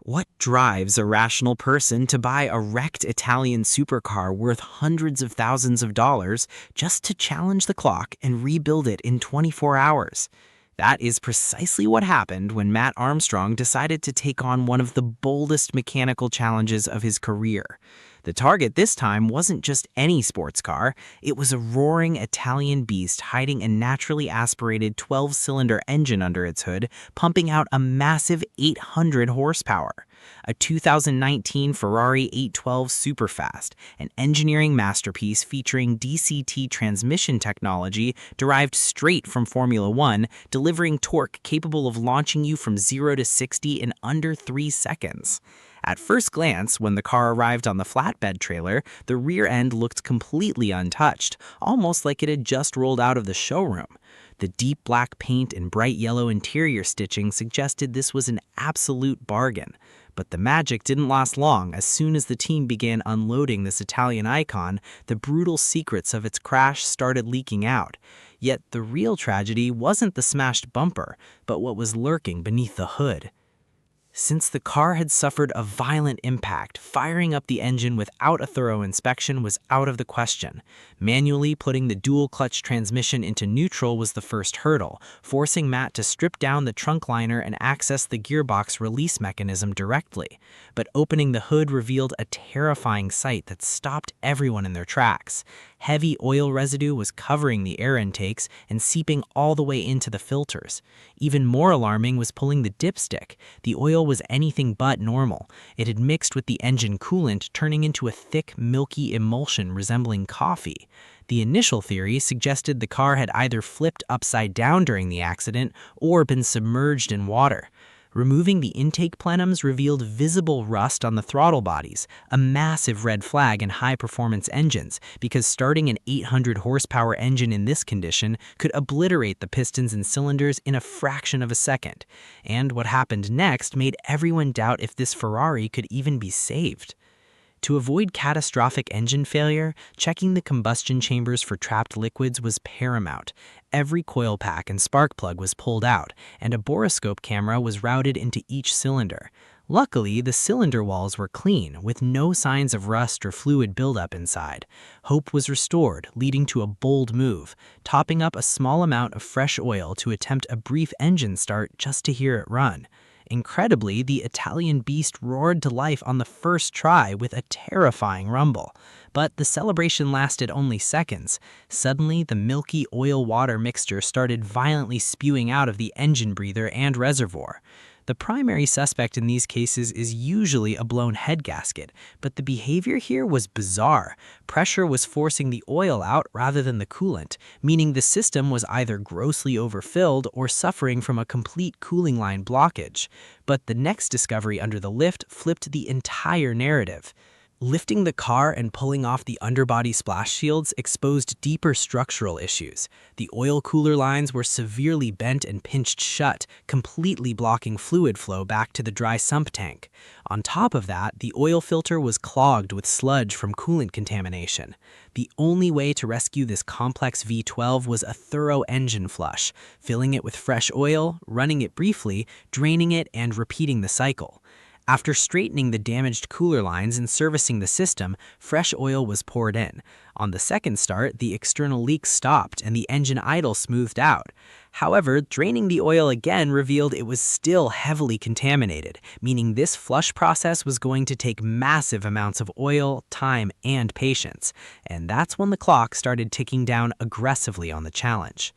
What drives a rational person to buy a wrecked Italian supercar worth hundreds of thousands of dollars just to challenge the clock and rebuild it in 24 hours? That is precisely what happened when Mat Armstrong decided to take on one of the boldest mechanical challenges of his career. The target this time wasn't just any sports car, it was a roaring Italian beast hiding a naturally aspirated 12-cylinder engine under its hood, pumping out a massive 800 horsepower. A 2019 Ferrari 812 Superfast, an engineering masterpiece featuring DCT transmission technology derived straight from Formula One, delivering torque capable of launching you from 0 to 60 in under 3 seconds. At first glance, when the car arrived on the flatbed trailer, the rear end looked completely untouched, almost like it had just rolled out of the showroom. The deep black paint and bright yellow interior stitching suggested this was an absolute bargain. But the magic didn't last long. As soon as the team began unloading this Italian icon, the brutal secrets of its crash started leaking out. Yet the real tragedy wasn't the smashed bumper, but what was lurking beneath the hood. Since the car had suffered a violent impact, firing up the engine without a thorough inspection was out of the question. Manually putting the dual-clutch transmission into neutral was the first hurdle, forcing Mat to strip down the trunk liner and access the gearbox release mechanism directly. But opening the hood revealed a terrifying sight that stopped everyone in their tracks. Heavy oil residue was covering the air intakes and seeping all the way into the filters. Even more alarming was pulling the dipstick. The oil was anything but normal. It had mixed with the engine coolant, turning into a thick, milky emulsion resembling coffee. The initial theory suggested the car had either flipped upside down during the accident or been submerged in water. Removing the intake plenums revealed visible rust on the throttle bodies, a massive red flag in high-performance engines, because starting an 800 horsepower engine in this condition could obliterate the pistons and cylinders in a fraction of a second. And what happened next made everyone doubt if this Ferrari could even be saved. To avoid catastrophic engine failure, checking the combustion chambers for trapped liquids was paramount. Every coil pack and spark plug was pulled out, and a borescope camera was routed into each cylinder. Luckily, the cylinder walls were clean, with no signs of rust or fluid buildup inside. Hope was restored, leading to a bold move, topping up a small amount of fresh oil to attempt a brief engine start just to hear it run. Incredibly, the Italian beast roared to life on the first try with a terrifying rumble. But the celebration lasted only seconds. Suddenly, the milky oil-water mixture started violently spewing out of the engine breather and reservoir. The primary suspect in these cases is usually a blown head gasket, but the behavior here was bizarre. Pressure was forcing the oil out rather than the coolant, meaning the system was either grossly overfilled or suffering from a complete cooling line blockage. But the next discovery under the lift flipped the entire narrative. Lifting the car and pulling off the underbody splash shields exposed deeper structural issues. The oil cooler lines were severely bent and pinched shut, completely blocking fluid flow back to the dry sump tank. On top of that, the oil filter was clogged with sludge from coolant contamination. The only way to rescue this complex V12 was a thorough engine flush, filling it with fresh oil, running it briefly, draining it, and repeating the cycle. After straightening the damaged cooler lines and servicing the system, fresh oil was poured in. On the second start, the external leaks stopped and the engine idle smoothed out. However, draining the oil again revealed it was still heavily contaminated, meaning this flush process was going to take massive amounts of oil, time, and patience. And that's when the clock started ticking down aggressively on the challenge.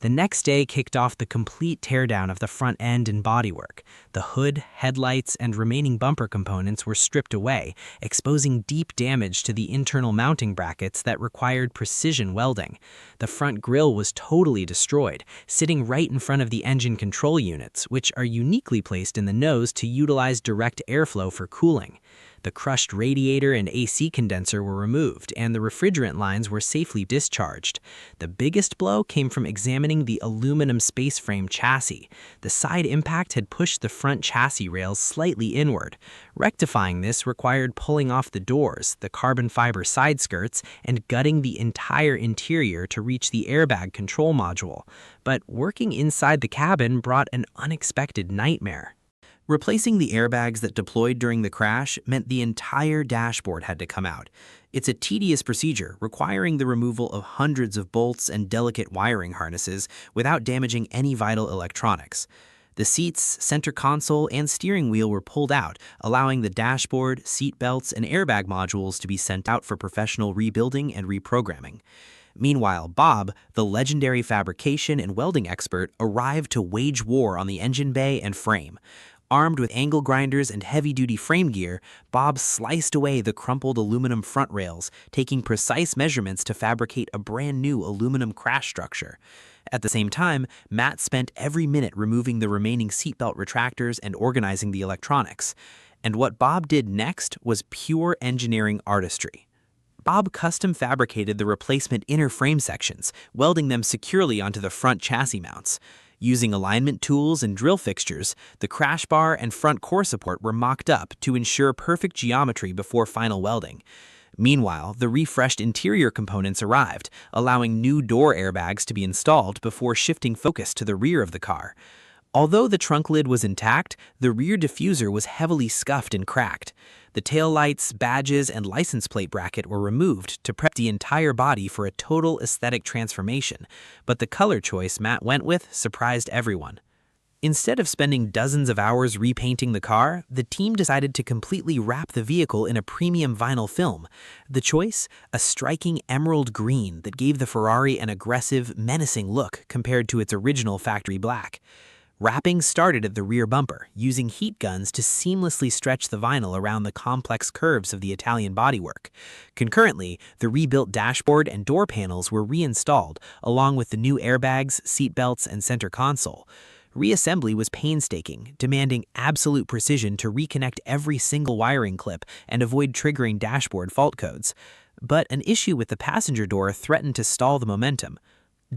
The next day kicked off the complete teardown of the front end and bodywork. The hood, headlights, and remaining bumper components were stripped away, exposing deep damage to the internal mounting brackets that required precision welding. The front grille was totally destroyed, sitting right in front of the engine control units, which are uniquely placed in the nose to utilize direct airflow for cooling. The crushed radiator and AC condenser were removed, and the refrigerant lines were safely discharged. The biggest blow came from examining the aluminum space frame chassis. The side impact had pushed the front chassis rails slightly inward. Rectifying this required pulling off the doors, the carbon fiber side skirts, and gutting the entire interior to reach the airbag control module. But working inside the cabin brought an unexpected nightmare. Replacing the airbags that deployed during the crash meant the entire dashboard had to come out. It's a tedious procedure requiring the removal of hundreds of bolts and delicate wiring harnesses without damaging any vital electronics. The seats, center console, and steering wheel were pulled out, allowing the dashboard, seat belts, and airbag modules to be sent out for professional rebuilding and reprogramming. Meanwhile, Bob, the legendary fabrication and welding expert, arrived to wage war on the engine bay and frame. Armed with angle grinders and heavy-duty frame gear, Bob sliced away the crumpled aluminum front rails, taking precise measurements to fabricate a brand-new aluminum crash structure. At the same time, Mat spent every minute removing the remaining seatbelt retractors and organizing the electronics. And what Bob did next was pure engineering artistry. Bob custom fabricated the replacement inner frame sections, welding them securely onto the front chassis mounts. Using alignment tools and drill fixtures, the crash bar and front core support were mocked up to ensure perfect geometry before final welding. Meanwhile, the refreshed interior components arrived, allowing new door airbags to be installed before shifting focus to the rear of the car. Although the trunk lid was intact, the rear diffuser was heavily scuffed and cracked. The taillights, badges, and license plate bracket were removed to prep the entire body for a total aesthetic transformation, but the color choice Mat went with surprised everyone. Instead of spending dozens of hours repainting the car, the team decided to completely wrap the vehicle in a premium vinyl film. The choice? A striking emerald green that gave the Ferrari an aggressive, menacing look compared to its original factory black. Wrapping started at the rear bumper, using heat guns to seamlessly stretch the vinyl around the complex curves of the Italian bodywork. Concurrently, the rebuilt dashboard and door panels were reinstalled, along with the new airbags, seat belts, and center console. Reassembly was painstaking, demanding absolute precision to reconnect every single wiring clip and avoid triggering dashboard fault codes. But an issue with the passenger door threatened to stall the momentum.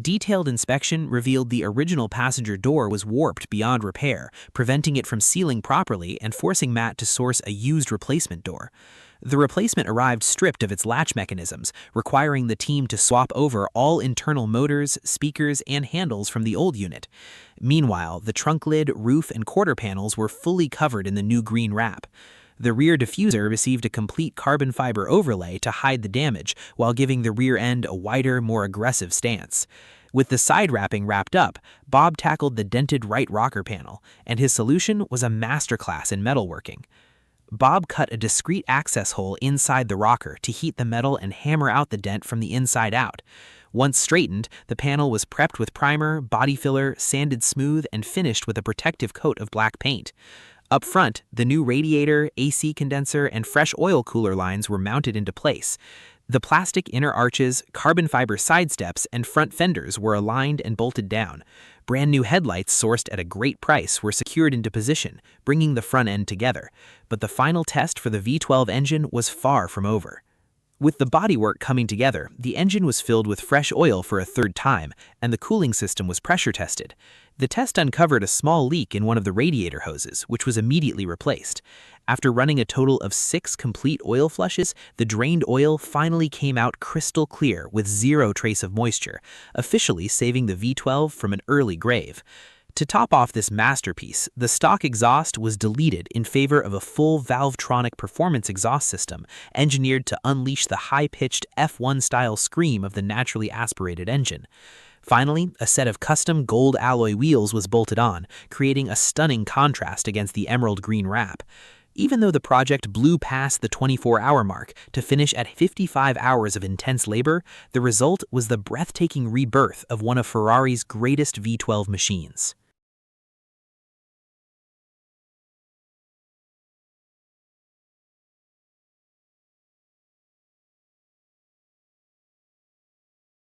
Detailed inspection revealed the original passenger door was warped beyond repair, preventing it from sealing properly and forcing Mat to source a used replacement door. The replacement arrived stripped of its latch mechanisms, requiring the team to swap over all internal motors, speakers, and handles from the old unit. Meanwhile, the trunk lid, roof, and quarter panels were fully covered in the new green wrap. The rear diffuser received a complete carbon fiber overlay to hide the damage, while giving the rear end a wider, more aggressive stance. With the side wrapping wrapped up, Bob tackled the dented right rocker panel, and his solution was a masterclass in metalworking. Bob cut a discrete access hole inside the rocker to heat the metal and hammer out the dent from the inside out. Once straightened, the panel was prepped with primer, body filler, sanded smooth, and finished with a protective coat of black paint. Up front, the new radiator, AC condenser, and fresh oil cooler lines were mounted into place. The plastic inner arches, carbon fiber side steps, and front fenders were aligned and bolted down. Brand new headlights sourced at a great price were secured into position, bringing the front end together. But the final test for the V12 engine was far from over. With the bodywork coming together, the engine was filled with fresh oil for a third time, and the cooling system was pressure tested. The test uncovered a small leak in one of the radiator hoses, which was immediately replaced. After running a total of 6 complete oil flushes, the drained oil finally came out crystal clear with zero trace of moisture, officially saving the V12 from an early grave. To top off this masterpiece, the stock exhaust was deleted in favor of a full Valvetronic performance exhaust system, engineered to unleash the high-pitched F1-style scream of the naturally aspirated engine. Finally, a set of custom gold alloy wheels was bolted on, creating a stunning contrast against the emerald green wrap. Even though the project blew past the 24-hour mark to finish at 55 hours of intense labor, the result was the breathtaking rebirth of one of Ferrari's greatest V12 machines.